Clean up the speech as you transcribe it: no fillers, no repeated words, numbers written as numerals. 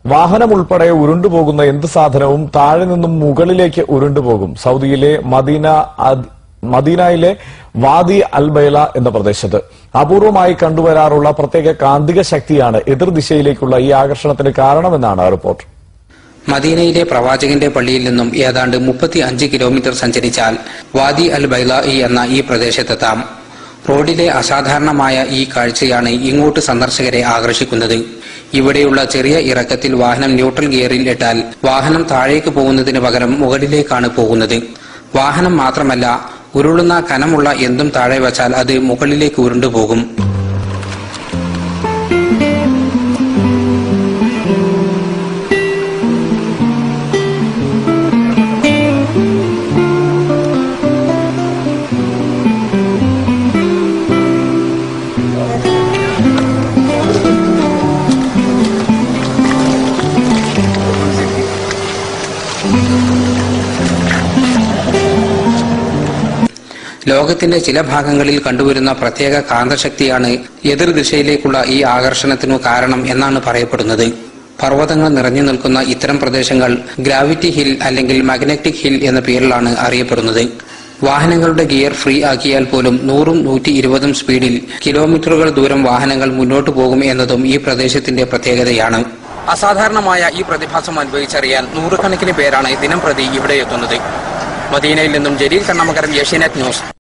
വാഹനം ഉൾപ്പെടെ ഉരുണ്ടുപോകുന്ന എന്ത് സാധനവും താഴെ നിന്നും മുകളിലേക്ക് ഉരുണ്ടുപോകും. സൌദിയിലെ മദീനയിലെ വാദി അൽബൈല എന്ന പ്രദേശത്ത് അപൂർവമായി കണ്ടുവരാറുള്ള പ്രത്യേക കാന്തിക ശക്തിയാണ് എതിർദിശയിലേക്കുള്ള ഈ ആകർഷണത്തിന് കാരണമെന്നാണ് റിപ്പോർട്ട്. മദീനയിലെ പ്രവാചകന്റെ പള്ളിയിൽ നിന്നും ഏതാണ്ട് 35 കിലോമീറ്റർ സഞ്ചരിച്ചാൽ വാദി അൽ ബൈലാഇ എന്ന ഈ പ്രദേശത്തെത്താം. റോഡിലെ അസാധാരണമായ ഈ കാഴ്ചയാണ് ഇങ്ങോട്ട് സന്ദർശകരെ ആകർഷിക്കുന്നത്. ഇവിടെയുള്ള ചെറിയ ഇറക്കത്തിൽ വാഹനം ന്യൂട്രൽ ഗിയറിൽ ഇട്ടാൽ വാഹനം താഴേക്ക് പോകുന്നതിന് പകരം മുകളിലേക്കാണ് പോകുന്നത്. വാഹനം മാത്രമല്ല, ഉരുളുന്ന കനമുള്ള എന്തും താഴെ വച്ചാൽ അത് മുകളിലേക്ക് ഉരുണ്ടുപോകും. ലോകത്തിന്റെ ചില ഭാഗങ്ങളിൽ കണ്ടുവരുന്ന പ്രത്യേക കാന്തശക്തിയാണ് എതിർദിശയിലേക്കുള്ള ഈ ആകർഷണത്തിനു കാരണം എന്നാണ് പറയപ്പെടുന്നത്. പർവ്വതങ്ങൾ നിറഞ്ഞു നിൽക്കുന്ന ഇത്തരം പ്രദേശങ്ങൾ ഗ്രാവിറ്റി ഹിൽ അല്ലെങ്കിൽ മാഗ്നറ്റിക് ഹിൽ എന്ന പേരിലാണ് അറിയപ്പെടുന്നത്. വാഹനങ്ങളുടെ ഗിയർ ഫ്രീ ആക്കിയാൽ പോലും 100ഉം 120ഉം സ്പീഡിൽ കിലോമീറ്ററുകൾ ദൂരം വാഹനങ്ങൾ മുന്നോട്ടു പോകും എന്നതും ഈ പ്രദേശത്തിന്റെ പ്രത്യേകതയാണ്. അസാധാരണമായ ഈ പ്രതിഭാസം അനുഭവിച്ചറിയാൻ നൂറുകണക്കിന് പേരാണ് ദിനം പ്രതി ഇവിടെ എത്തുന്നത്. മദീനയിൽ നിന്നും ജലീൽ കണ്ണമകരം, ഏഷ്യാനെറ്റ് ന്യൂസ്.